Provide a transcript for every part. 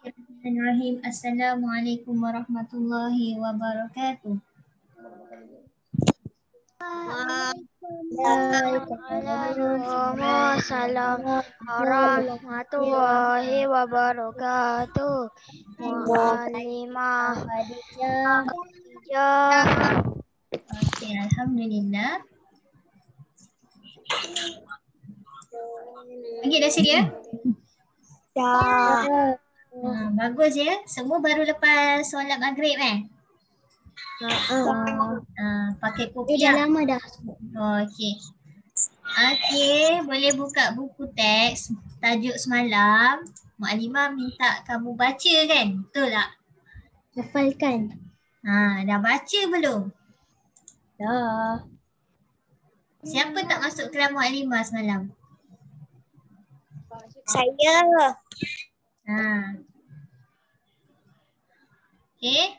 Bismillahirrahmanirrahim. Assalamualaikum warahmatullahi wabarakatuh. Waalaikumsalam warahmatullahi wabarakatuh. Mu'allimah Khadijah. Okey, alhamdulillah. Okey, dah sedia? Dah. Bagus ya. Semua baru lepas solat maghrib pakai kopiah. Dah lama dah. Okey. Okey, boleh buka buku teks tajuk semalam. Mukadimah minta kamu baca kan? Betul tak? Hafalkan. Dah baca belum? Dah. Siapa tak masuk kelas Mukadimah semalam? Saya. Okey.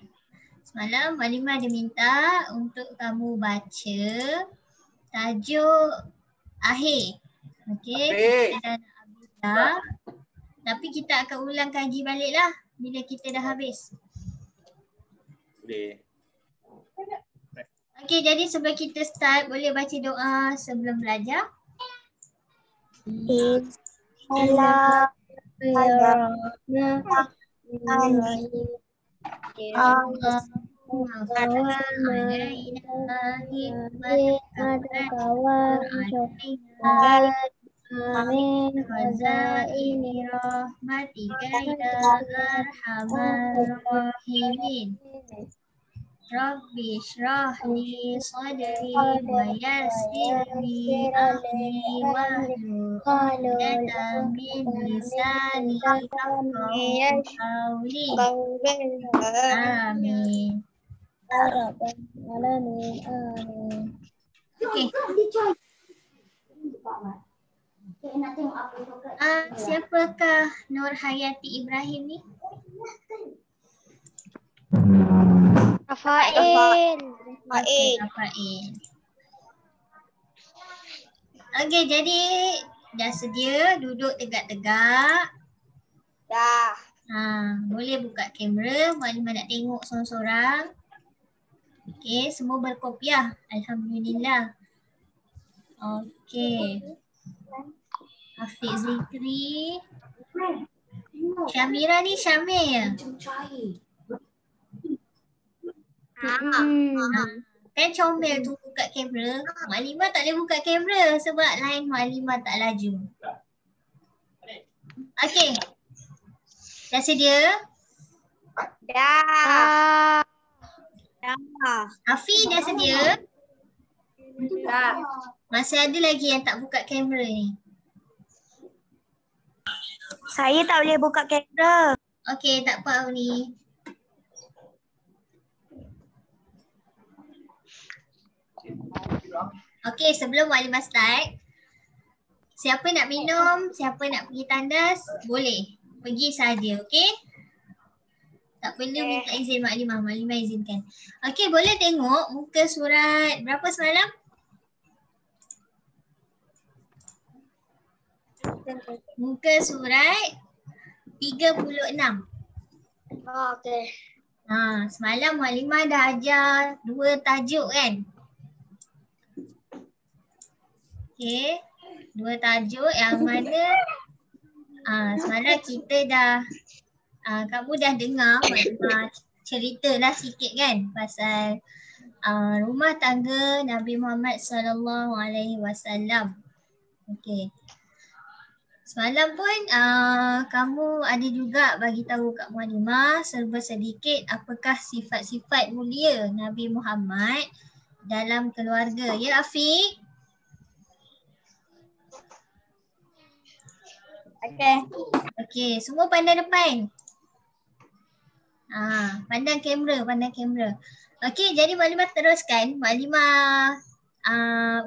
Semalam Mukadimah dia minta untuk kamu baca tajuk akhir. Okey. Kita dah nak habis dah. Tapi kita akan ulang kaji balik lah bila kita dah habis. Boleh. Okey, jadi sebelum kita start, boleh baca doa sebelum belajar? Amin. Khazaini rahmatika ya arhamar rahimin. Rabbi shrah li sadri wa yassir li amri wahlul 'uqdatam min lisani yafqahu qawli. Amin. Amin. Okey. Siapakah Nur Hayati Ibrahim ni? Rafael. Rafael. Okey, jadi dah sedia duduk tegak-tegak? Dah. Boleh buka kamera, Mukadimah nak tengok sorang-sorang. Okey, semua berkopiah. Alhamdulillah. Okey. Hafiz Zikri. Syamira ni Syamil ya? Kan comel tu buka kamera. Mukadimah tak boleh buka kamera sebab line Mukadimah tak laju. Okey. Dah sedia? Dah. Hafiz dah sedia? Dah. Masih ada lagi yang tak buka kamera ni. Saya tak boleh buka kamera. Okey, tak apa ni. Okey, sebelum Mukadimah start, siapa nak minum, siapa nak pergi tandas, boleh. Pergi saja, okey? Tak perlu minta izin Mukadimah, Mukadimah izinkan. Okey, boleh tengok muka surat berapa semalam? Muka surat 36. Okey. Semalam Mukadimah dah ajar 2 tajuk kan? Okey, 2 tajuk yang mana semalam kita dah kamu dah dengar Mukadimah ceritalah sikit kan pasal rumah tangga Nabi Muhammad SAW. Okey. Semalam pun kamu ada juga bagi tahu kat Mukadimah serba sedikit apakah sifat-sifat mulia Nabi Muhammad dalam keluarga. Ya Afiq? Okey, semua pandang depan. Pandang kamera. Okey, jadi Mukadimah teruskan. Mukadimah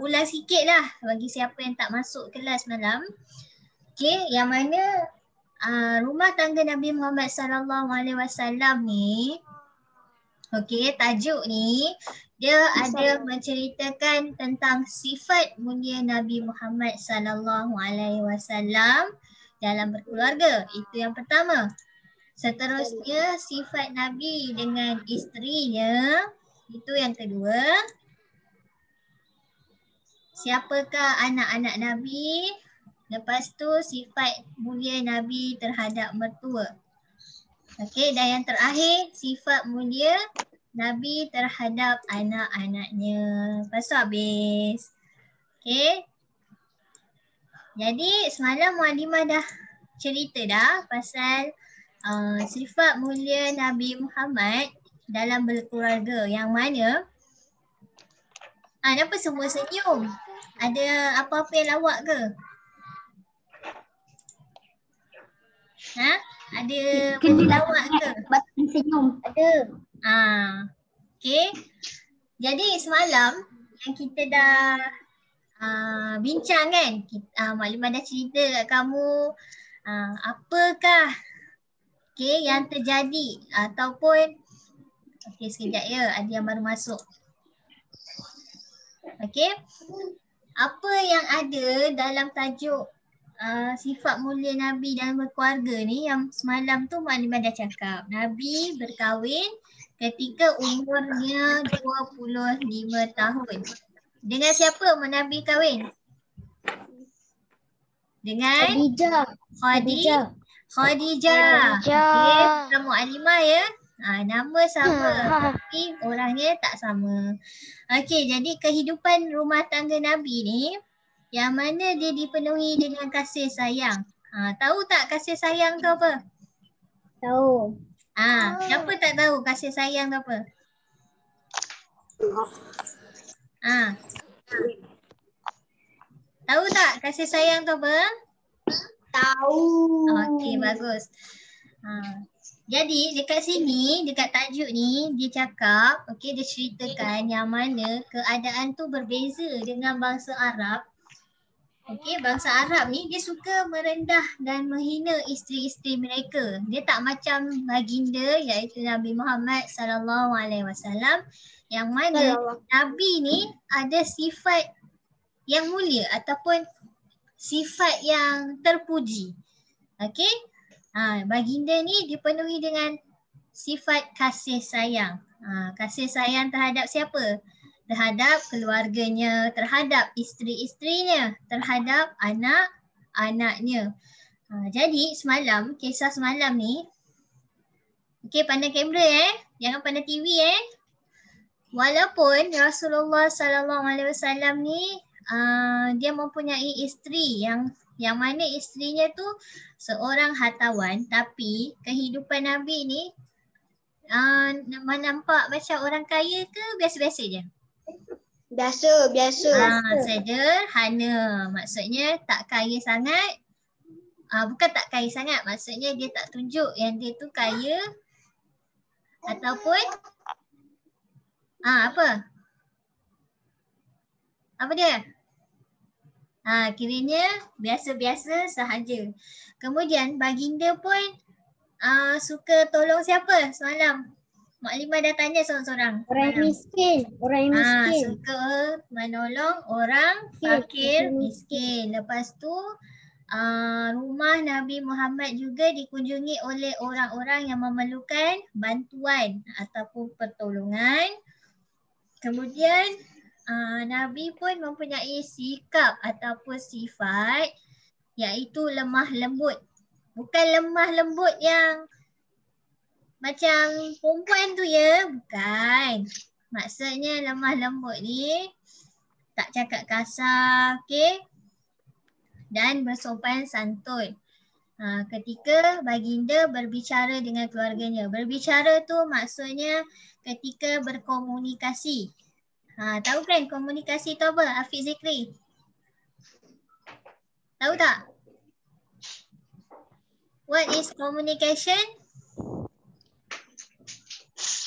ulang sikit lah bagi siapa yang tak masuk kelas malam. Okey, yang mana rumah tangga Nabi Muhammad SAW ni, okey, tajuk ni dia ada menceritakan tentang sifat mulia Nabi Muhammad SAW dalam berkeluarga. Itu yang pertama. Seterusnya sifat Nabi dengan isterinya. Itu yang kedua. Siapakah anak-anak Nabi? Lepas tu sifat mulia Nabi terhadap mertua. Okey, dan yang terakhir sifat mulia Nabi terhadap anak-anaknya. Lepas tu habis. Okey. Jadi semalam Muallimah dah cerita dah pasal sifat mulia Nabi Muhammad dalam berkeluarga, yang mana kenapa semua senyum? Ada apa-apa yang lawak ke? Ha? Ada benda lawak ke? Batang senyum. Ada. Okey. Jadi semalam yang kita dah bincang kan, Maklumat dah cerita kat kamu apakah yang terjadi ataupun sekejap ya, ada yang baru masuk. Apa yang ada dalam tajuk sifat mulia Nabi dalam berkeluarga ni, yang semalam tu Maklumat dah cakap. Nabi berkahwin ketika umurnya 25 tahun. Dengan siapa Nabi kahwin? Dengan Khadijah. Okey, bukan Muallimah ya. Nama sama tapi orangnya tak sama. Okey, jadi kehidupan rumah tangga Nabi ni yang mana dia dipenuhi dengan kasih sayang. Tahu tak kasih sayang tu apa? Tahu. Siapa tak tahu kasih sayang tu apa? Tahu tak kasih sayang tu apa? Tahu. Okey, bagus. Jadi dekat sini, dekat tajuk ni dia cakap, dia ceritakan yang mana keadaan tu berbeza dengan bangsa Arab. Bangsa Arab ni dia suka merendah dan menghina isteri-isteri mereka. Dia tak macam baginda iaitu Nabi Muhammad SAW, yang mana Nabi ni ada sifat yang mulia ataupun sifat yang terpuji. Baginda ni dipenuhi dengan sifat kasih sayang. Kasih sayang terhadap siapa? Terhadap keluarganya, terhadap isteri-isterinya, terhadap anak-anaknya. Jadi semalam, kisah semalam ni, pandang kamera jangan pandang TV Walaupun Rasulullah SAW ni dia mempunyai isteri yang mana isterinya tu seorang hartawan, tapi kehidupan Nabi ni nampak macam orang kaya ke biasa-biasa je? Biasa. Sederhana. Maksudnya tak kaya sangat. Bukan tak kaya sangat, maksudnya dia tak tunjuk yang dia tu kaya ataupun apa? Apa dia? Kiranya biasa-biasa sahaja. Kemudian baginda pun suka tolong siapa semalam? Maklimah dah tanya seorang-seorang. Orang miskin. Suka menolong orang fakir, miskin. Lepas tu rumah Nabi Muhammad juga dikunjungi oleh orang-orang yang memerlukan bantuan ataupun pertolongan. Kemudian Nabi pun mempunyai sikap ataupun sifat iaitu lemah lembut. Bukan lemah lembut yang macam perempuan tu ya, bukan. Maksudnya lemah lembut ni tak cakap kasar, dan bersopan santun. Ketika baginda berbicara dengan keluarganya. Berbicara tu maksudnya ketika berkomunikasi. Tahu kan komunikasi tu apa, Hafiz Zikri? Tahu tak? What is communication?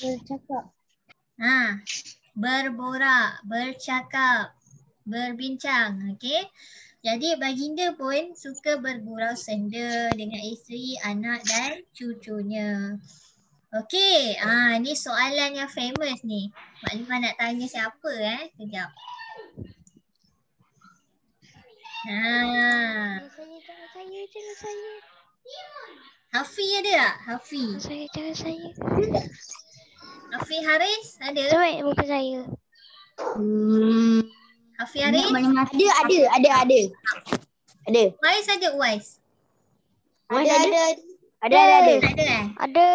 Bercakap. Berborak, bercakap, berbincang. Jadi baginda pun suka bergurau senda dengan isteri, anak dan cucunya. Ni soalan yang famous ni. Maklimah nak tanya siapa Sekejap. Jangan saya. Hafi ada tak? Hafi. Saya jangan saya. Hafi Haris ada? Coba bukan saya. Hafi Haris? Ada. Uwais ada Uwais? Ada. Tak ada eh? Ada.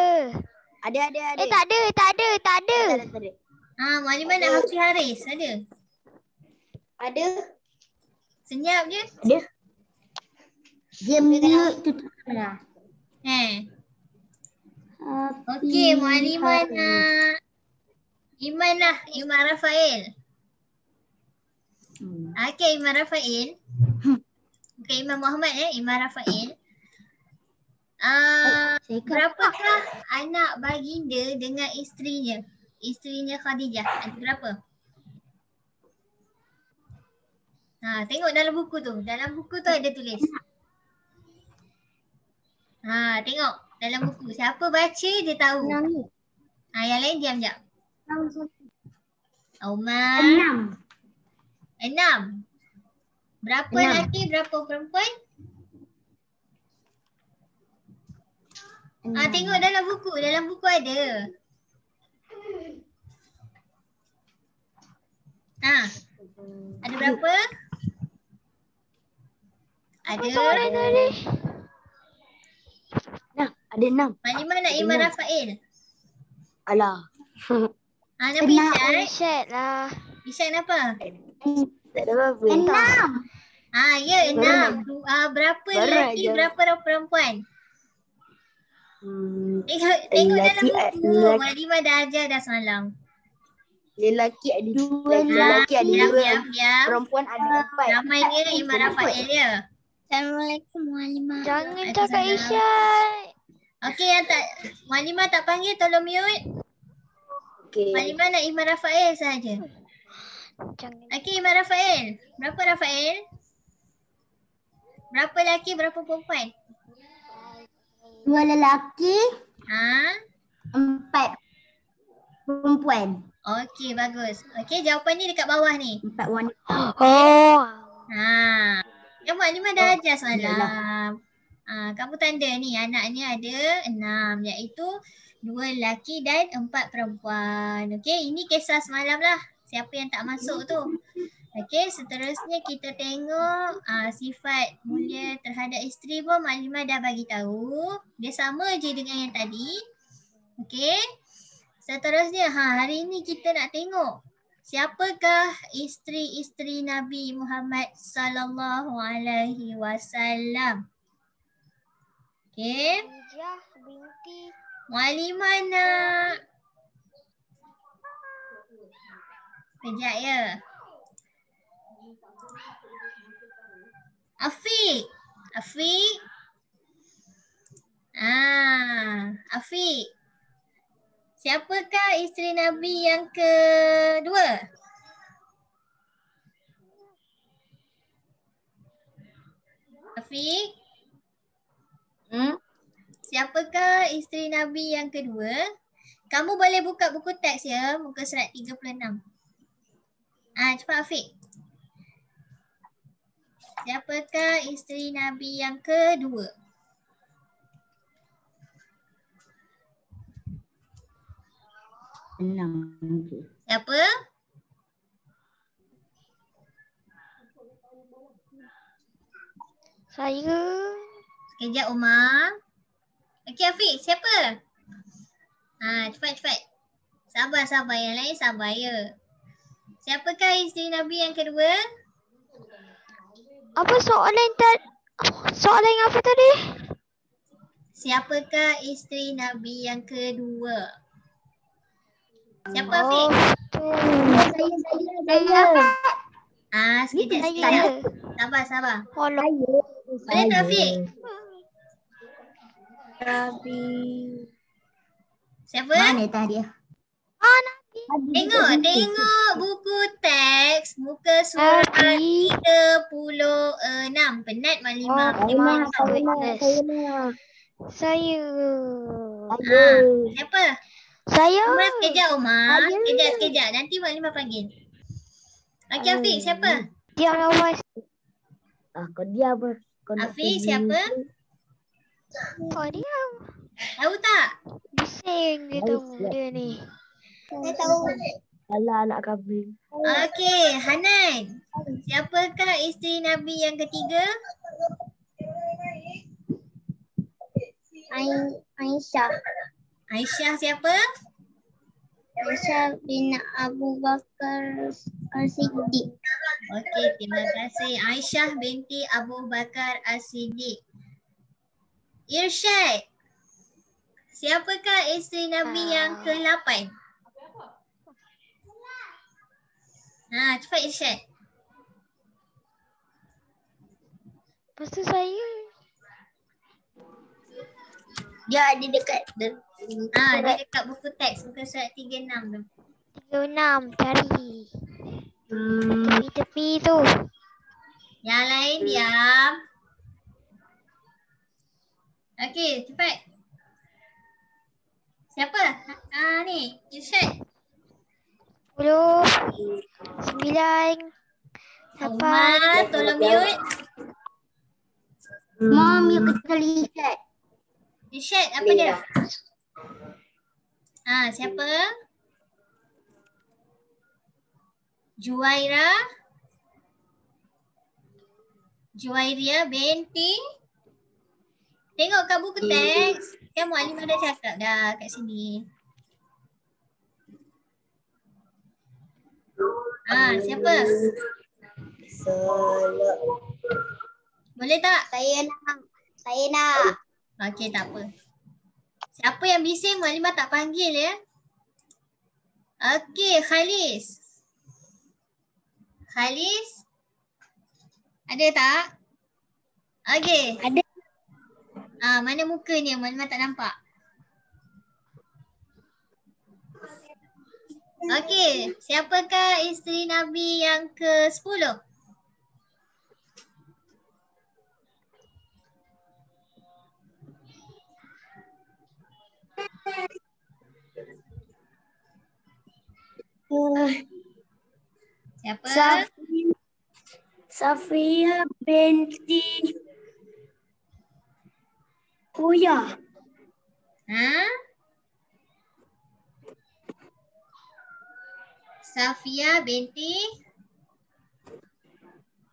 Ada. Tak ada. Maklimah nak Hafi Haris ada? Ada. Senyap je. Ada. Dia mute tu lah. Okey, Maklimah nak Iman lah, Iman Rafael. Okey, Iman Rafael. Bukan Iman Muhammad Iman Rafael. Berapakah anak baginda dengan isterinya? Isterinya Khadijah. Ada berapa? Tengok dalam buku tu. Dalam buku tu ada tulis. Tengok dalam buku. Siapa baca dia tahu. Yang lain diam jap. Umar. 6. Berapa lelaki, berapa perempuan? Tengok dalam buku. Dalam buku ada. Ada berapa? Ada. Ada 6. Maklimah nak Iman Rafael. Alah. Nak Isyad. Isyad lah. Isyad apa? Tak ada apa-apa. 6. Ya 6. Berapa lelaki, berapa perempuan? Tengok dalam buku. Maklimah dah ajar dah semalam. Lelaki ada 2. Lelaki ada 2. Perempuan ada 4. Namanya Iman Rafael ya. Assalamualaikum Maklimah. Jangan cakap Isyad. Okey, yang tak Maklimah tak panggil tolong mute. Okey. Maklimah nak Iman Rafael saja. Okey, Iman Rafael. Berapa Rafael? Berapa lelaki, berapa perempuan? 2 lelaki, 4 perempuan. Okey, bagus. Okey, jawapan ni dekat bawah ni. 4 wanita. Yang Maklimah dah ajar semalam. Kamu tanda ni anaknya ada 6 iaitu 2 lelaki dan 4 perempuan. Okey, ini kisah semalam lah. Siapa yang tak masuk tu. Okey, seterusnya kita tengok sifat mulia terhadap isteri pun Maklimah dah bagi tahu. Dia sama je dengan yang tadi. Okey. Seterusnya hari ini kita nak tengok siapakah isteri-isteri Nabi Muhammad sallallahu alaihi wasallam. Okey. Khadijah binti Maklimah nak. Kejap ya. Afiq. Afiq. Siapakah isteri Nabi yang kedua? Afiq. Siapakah isteri Nabi yang kedua? Kamu boleh buka buku teks ya, muka surat 36. Cepat Afiq. Siapakah isteri Nabi yang kedua? Siapa? saya. Sekejap Umar. Okey Afiq, siapa? Cepat. Sabar. Yang lain sabar ya. Siapakah isteri Nabi yang kedua? Apa soalan yang apa tadi? Siapakah isteri Nabi yang kedua? Siapa Afiq? Saya. Sekejap. Sabar. Saya. Boleh tak Afiq? Nabi. Siapa? Mana tadi? Tengok buku teks muka surat 36. Penat Maklimah. Saya. Siapa? Saya. Umar sekejap Umar. Sekejap. Nanti Maklimah panggil. Okey Afiq, siapa? Diam Awas. Kau dia apa? Afiq siapa? Oh dia Tahu tak? bising dia tahu dia ni. Saya tahu. Alah anak kambing. Okey, Hanan. Siapakah isteri Nabi yang ketiga? Aisyah. Aisyah siapa? Aisyah bin Abu Bakar As-Siddiq. Okey, terima kasih. Aisyah binti Abu Bakar As-Siddiq. Irsyad. Siapakah isteri Nabi yang ke-8? Cepat Irsyad. Lepas tu saya. Dia ada dekat Dia dekat buku teks, buku surat 36 tu. 36 cari. Tepi-tepi tu. Yang lain diam. Okey, cepat. Siapa? Ni, Irsyad. 10 9 Umar, tolong mute. Mom, you kenal Isyad. Irsyad, apa dia? Siapa? Juwairia binti. Tengok kat buku teks. Kan Mualimah dah cakap dah kat sini. Siapa? Boleh tak? Saya nak. Okey, tak apa. Siapa yang bising Mualimah tak panggil ya? Okey, Khalis. Khalis? Ada tak? Okey. Ada. Mana mukanya? Mualimah tak nampak. Okey, siapakah isteri Nabi yang ke-10? Siapa? Safiyah binti Huyah. Safiyah binti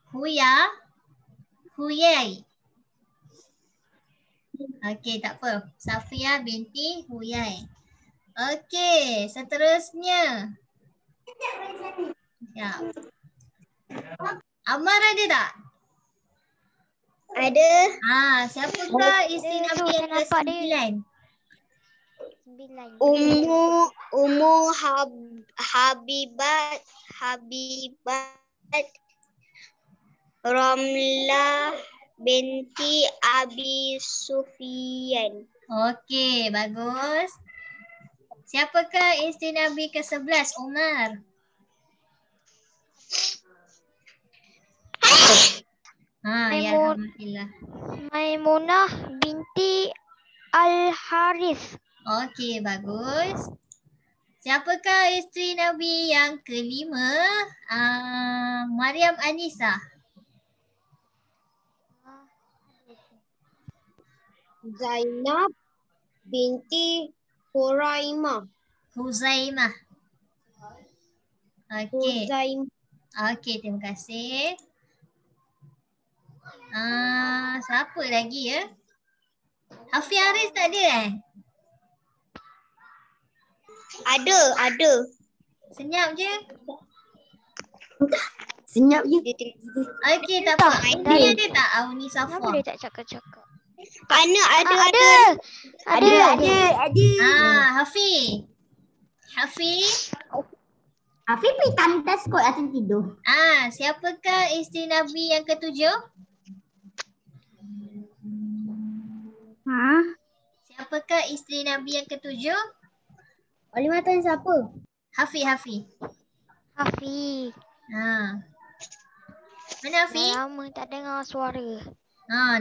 Huyai. Okey, tak apa. Safiyah binti Huyai. Okey, seterusnya. Ya. Ammar ada tak? Ada. Siapakah isteri Nabi yang ke-9? 9. Ummu Habibat Ramlah binti Abi Sufyan. Okey, bagus. Siapakah isteri Nabi ke-11? Umar. Ya alhamdulillah. Maimunah binti Al-Harith. Okey, bagus. Siapakah isteri Nabi yang ke-5? Maryam Anisa. Zainab binti Huraimah. Huzaimah. Okey. Okey, terima kasih. Siapa lagi ya? Hafiz Haris tak ada Ada. Senyap je. Senyap je. Okey, tak apa. Auni ada tak? Auni Kenapa Safwa. dia tak cakap-cakap? Kerana ada. Hafiz. Hafiz pergi tandas kot atas tidur. Siapakah isteri Nabi yang ke-7? Siapakah isteri Nabi yang ke-7? Olimah tanya siapa? Hafiz. Hafiz. Mana Hafiz? Dah lama tak dengar suara.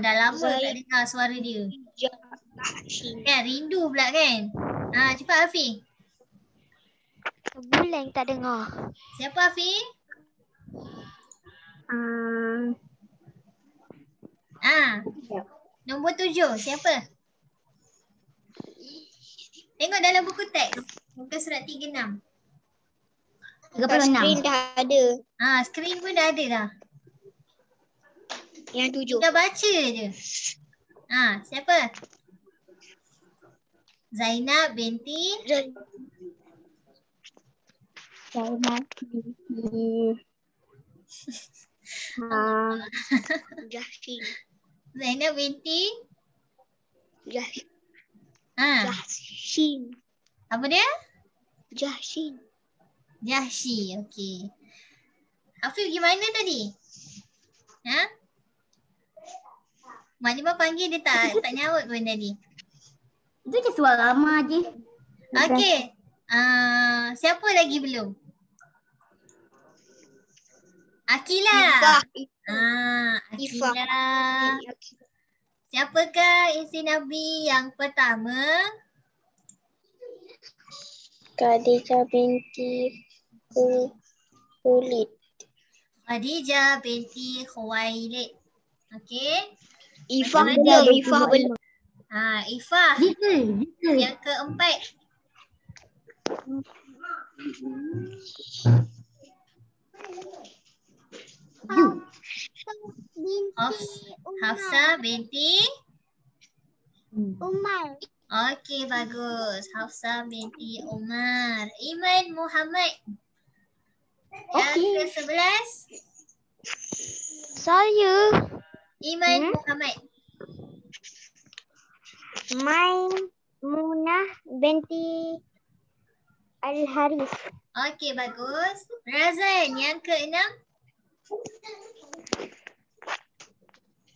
Dah lama tak dengar suara dia. Kan rindu pula kan? Cepat Hafiz. Sebulan tak dengar. Siapa Hafiz? Nombor 7. Siapa? Tengok dalam buku teks. Muka surat 36. 36. Screen dah ada. Skrin pun dah ada dah. Yang 7. Kita baca je. Siapa? Zainab binti Zainab binti Jahsin. Zainab binti Jahsin. Apa dia? Jahsin. Jahsi. Okey. Hafif gimana tadi? Maklimah panggil dia tak nyaut pun tadi. Itu je suara lama je. Okey. Siapa lagi belum? Akilah. Akilah. Siapakah isteri Nabi yang pertama? Khadijah binti Khuwailid. Khadijah binti Khuwailid. Okey. Ifah Macam-macam. belum. Ifah. Jika. Yang keempat. Hafsah binti Umar. Okey, bagus. Hafsah binti Umar. Iman Muhammad. Yang ke-11. Saya. Iman Muhammad. Maimunah binti Al-Haris. Okey, bagus. Razan yang ke-6.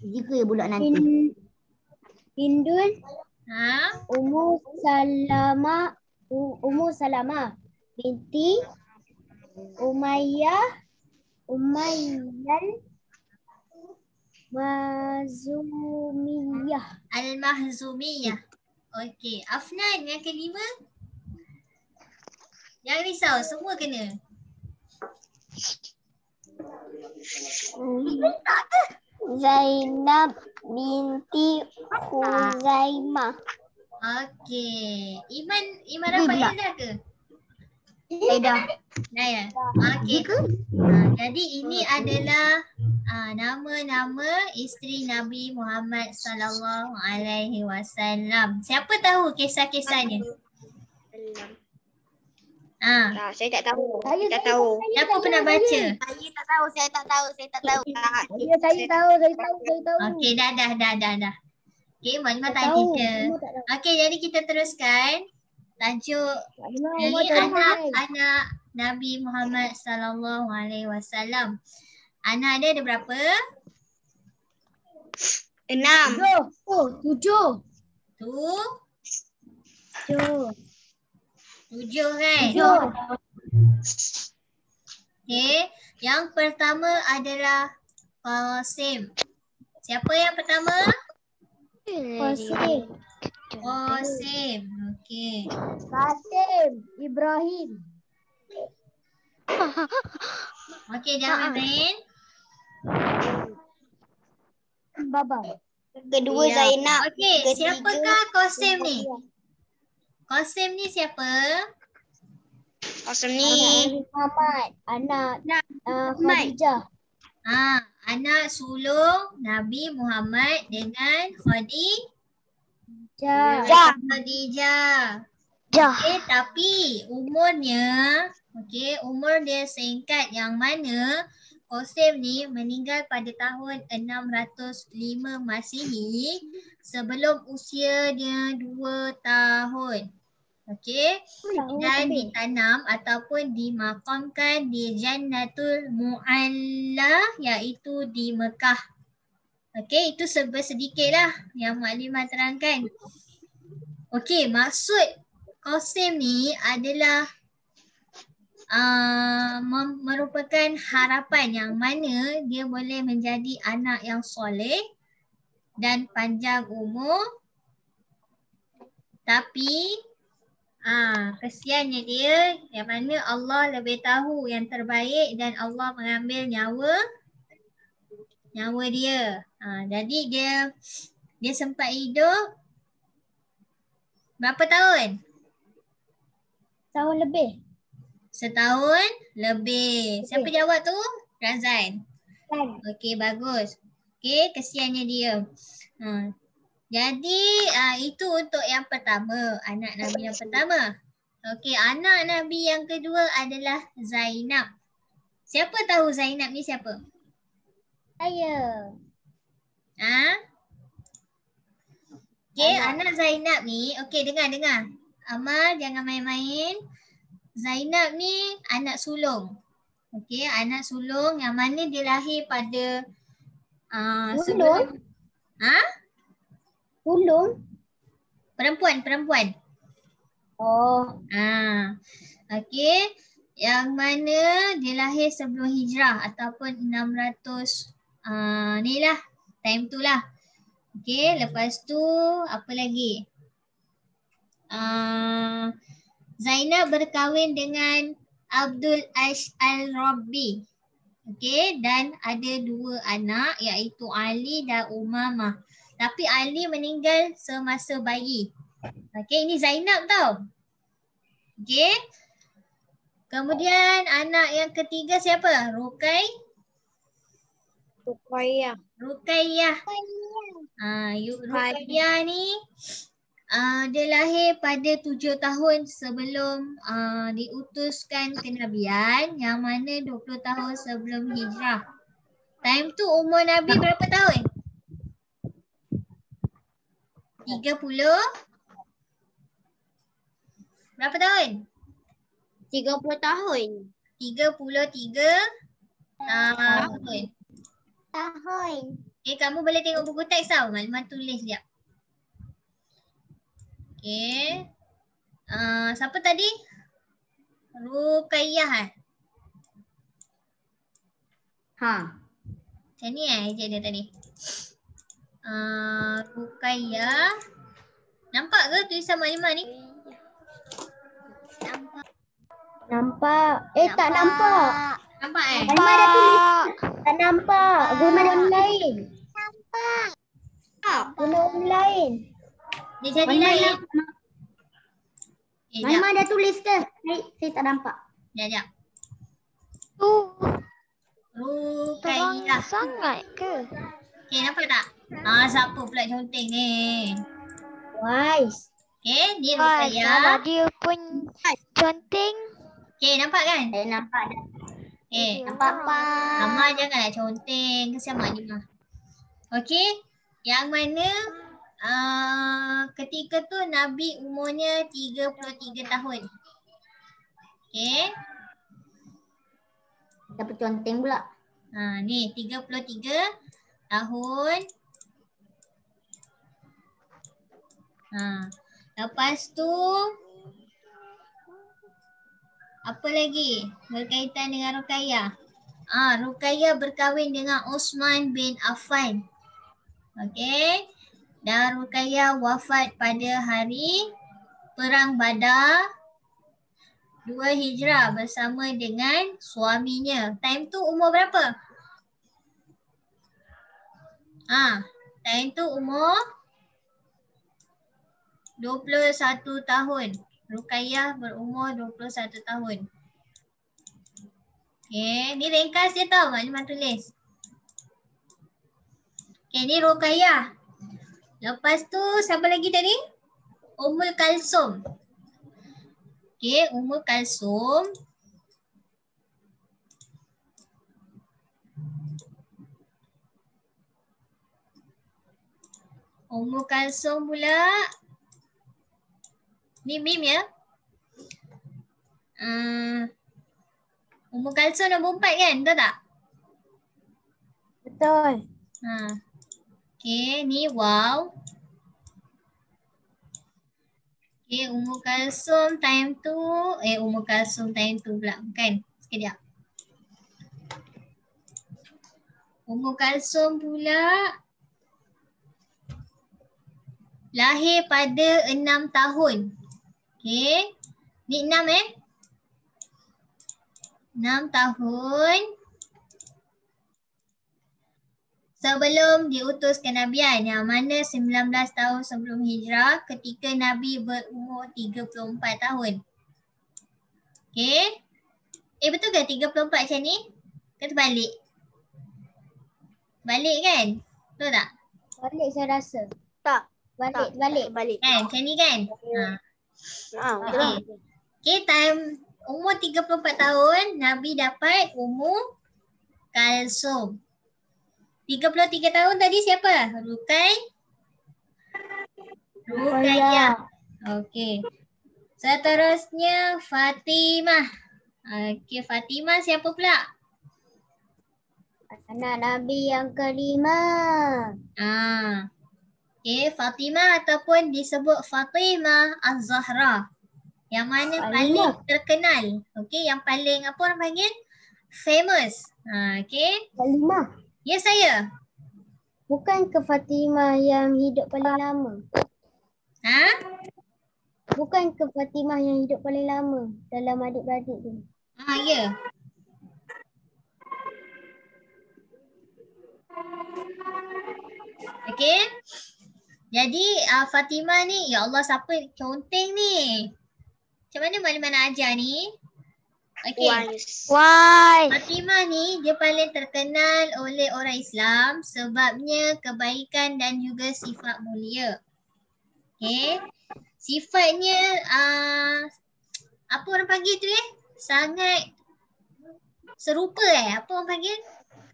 Jika bulan nanti. Hindun. Ummu Salamah binti Umayyah Al-Mahzumiyah. Okey, Afnan yang ke-5. Jangan risau, semua kena. Zainab binti Khuzaimah. Okey. Iman Rafael dah ke? Dah. Dah ya? Okey. Jadi ini adalah nama-nama isteri Nabi Muhammad sallallahu alaihi wasallam. Siapa tahu kisah-kisahnya? Saya tak tahu. Saya tak tahu. Siapa pernah baca? Saya tak tahu. Saya tahu. Okey, dah. Okey, Maklimah tanya je. Okey, jadi kita teruskan. Tajuk ni anak-anak Nabi Muhammad sallallahu alaihi wasallam. Anak dia ada berapa? 6. 7. 7 kan? Okey, yang pertama adalah Qasim. Siapa yang pertama? Qasim. Okey. Qasim Ibrahim. Okey, jangan main. Baba. Kedua Zainab. Okey, siapakah Qasim ni? Qasim ni siapa? Qasim ni Muhammad, anak Khadijah. Anak sulung Nabi Muhammad dengan Khadijah. Okey, tapi umurnya, umur dia seingkat yang mana Qasim ni meninggal pada tahun 605 Masihi sebelum usia dia 2 tahun. Okey, dan ditanam ataupun dimakamkan di Jannatul Mu'alla, iaitu di Mekah. Okey, itu sedikit lah yang Maklimah terangkan. Okey, maksud Qasim ni adalah merupakan harapan yang mana dia boleh menjadi anak yang soleh dan panjang umur. Tapi kesiannya dia yang mana Allah lebih tahu yang terbaik dan Allah mengambil nyawa dia. Jadi dia Dia sempat hidup berapa tahun? Tahun lebih. Setahun lebih. Siapa jawab tu? Razan. Kan. Okey, bagus. Okey, kesiannya dia. Jadi itu untuk yang pertama, anak Nabi yang pertama. Okey, anak Nabi yang kedua adalah Zainab. Siapa tahu Zainab ni siapa? Saya. Okey, anak Zainab ni, okey dengar. Amal jangan main-main. Zainab ni anak sulung. Okey, anak sulung yang mana dia lahir pada Sulung? Sulung? Perempuan. Oh. Okey, yang mana dia lahir sebelum hijrah ataupun 600 ni lah, time tu lah. Okey, lepas tu apa lagi? Zainab berkahwin dengan Abdul Aish Al-Rabi. Okey, dan ada 2 anak iaitu Ali dan Umamah. Tapi Ali meninggal semasa bayi. Okey, ini Zainab tau. Okey. Kemudian anak yang ketiga siapa? Ruqayyah. Ruqayyah ni dia lahir pada 7 tahun sebelum diutuskan kenabian, yang mana 20 tahun sebelum hijrah. Time tu umur Nabi berapa tahun? 30? Berapa tahun? 30 tahun. 33 tahun. Okay, kamu boleh tengok buku teks tau. Maklumat tulis sekejap. Okay. Siapa tadi? Ruqayyah. Macam ni ejek dia tadi. Ruqayyah. Nampak ke tulisan maklumat ni? Nampak. Tak nampak. Nampak Maklumat dah tulis. Tak nampak. Guna yang lain. Guna yang lain. Dia jadi lain. Maklumat dah tulis ke? Saya tak nampak. Sekejap. Ruqayyah. Sangat ke? Okay, nampak tak? Siapa pula conteng ni? Wise. Okay, ni Kalau Ruqayyah. dia pun conteng. Okay, nampak kan? Saya nampak dah. Nampak. Amal janganlah conteng. Kesian maklimah. Okay, yang mana ketika tu Nabi umurnya 33 tahun. Okay. Dapat conteng pula. Ni 33 tahun. Lepas tu apa lagi berkaitan dengan Ruqayyah? Ruqayyah berkahwin dengan Uthman bin Affan. Okey. Dan Ruqayyah wafat pada hari Perang Badar 2 Hijrah bersama dengan suaminya. Time tu umur berapa? Time tu umur 21 tahun. Ruqayyah berumur 21 tahun. Okay, ni ringkas je tau maklumat tulis. Okay, ni Ruqayyah. Lepas tu siapa lagi tadi? Ummul Kalsum. Okay, Ummul Kalsum. Ummul Kalsum pula. Ni mim ya. Ummul Kalsum nombor 4 kan? Betul tak? Betul. Okay, ni wow. Okay, Ummul Kalsum time tu. Ummul Kalsum time tu pula. Bukan? Sekejap. Ummul Kalsum pula lahir pada 6 tahun. Okay. Ni 6 6 tahun sebelum diutus kenabian, yang mana 19 tahun sebelum hijrah ketika Nabi berumur 34 tahun. Okey. Betul ke 34 macam ni? Ke terbalik? Balik kan? Betul tak? Balik saya rasa. Tak. Balik. Kan? Macam ni kan? Okey. Okey, time umur 34 tahun Nabi dapat umur Kalsum. 33 tahun tadi siapa? Ruqayyah. Okey. Seterusnya Fatimah. Okey, Fatimah siapa pula? Anak Nabi yang kelima. Okey, Fatimah ataupun disebut Fatimah Az-Zahra. Yang mana paling terkenal. Okey, yang paling apa orang panggil? Famous. Okey. Fatimah. Ya saya. Bukan ke Fatimah yang hidup paling lama? Bukan ke Fatimah yang hidup paling lama dalam adik-beradik tu? Ya. Okey. Jadi Fatimah ni, ya Allah siapa conteng ni? Macam mana Maklimah nak ajar ni? Okey. Why? Fatimah ni dia paling terkenal oleh orang Islam sebabnya kebaikan dan juga sifat mulia. Okey. Sifatnya apa orang panggil tu sangat serupa apa orang panggil?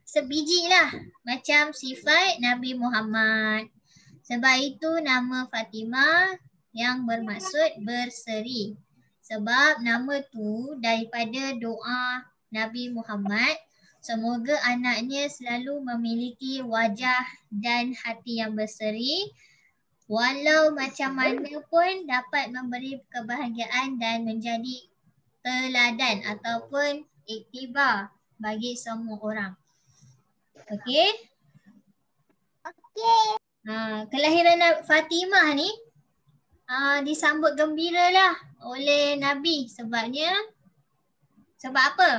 Sebiji lah macam sifat Nabi Muhammad. Sebab itu nama Fatimah yang bermaksud berseri. Sebab nama tu daripada doa Nabi Muhammad, semoga anaknya selalu memiliki wajah dan hati yang berseri, walau macam mana pun dapat memberi kebahagiaan dan menjadi teladan ataupun iktibar bagi semua orang. Okey? Okey. Kelahiran Fatimah ni disambut gembira lah oleh Nabi sebabnya. Sebab apa?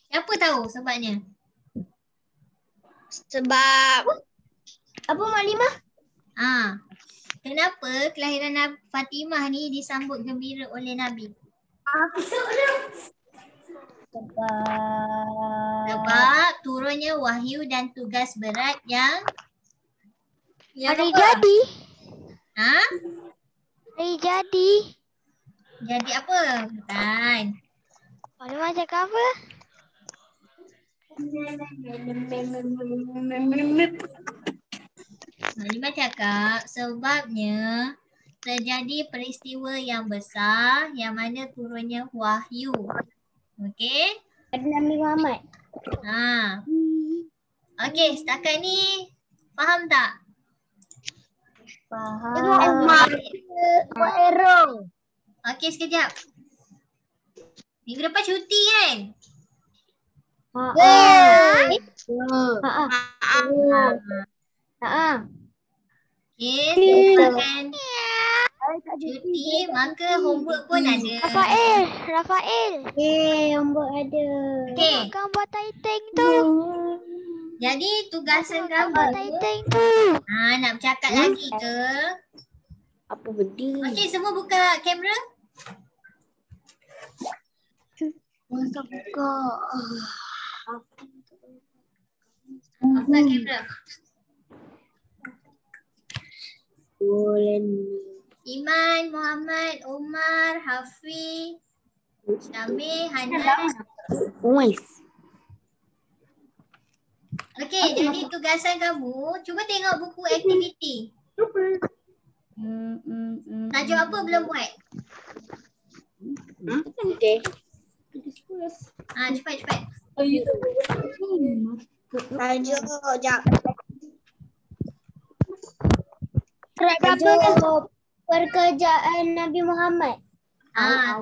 Siapa tahu sebabnya? Sebab Apa Maklimah? Kenapa kelahiran Fatimah ni disambut gembira oleh Nabi? Sebab turunnya wahyu dan tugas berat yang Hari apa? jadi. Hari jadi. Jadi apa? Bukan. Maklimah cakap apa? Maklimah cakap sebabnya terjadi peristiwa yang besar yang mana turunnya wahyu. Okey? Ada Nabi Muhammad. Okey, setakat ni faham tak? Faham. Okey, sekejap. Minggu depan cuti kan? Okey, setakat cuti maka homework pun ada. Rafael. Homework ada. Okey. Gambar Titan tu. Jadi tugasan Gambar kamu Titan tu. nak bercakap lagi ke? apa benda? Okey, semua buka kamera. Masa buka. Buka kamera. Boleh. Iman, Muhammad, Umar, Hafiz, Syamil, Hanan. Okey, jadi tugasan kamu, cuba tengok buku aktiviti. Tajuk apa belum buat? Okey. Cepat. Tajuk jap. Tajuk perkerjaan Nabi Muhammad.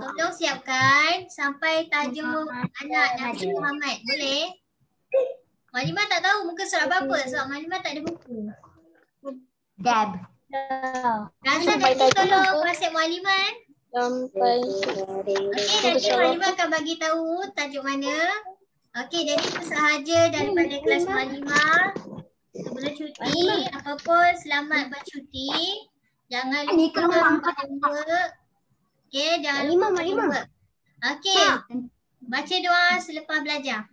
Tolong siapkan sampai tajuk anak Nabi Muhammad. Boleh? Maklimah tak tahu muka surat berapa sebab Maklimah tak ada buku. Rasa nanti tolong WhatsApp Maklimah. Sampai Okey, nanti Maklimah akan bagi tahu tajuk mana. Okey, jadi itu sahaja daripada kelas Maklimah. Sebelum cuti, apa pun selamat bercuti. Jangan Ni lupa kelompok buat homework. Okay, jangan lupa buat homework. Okay, baca doa selepas belajar.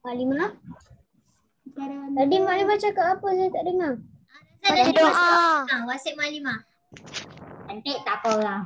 Maklimah. Tadi Maklimah cakap apa saya tak dengar. Baca doa. WhatsApp Maklimah. Nanti tak apa orang.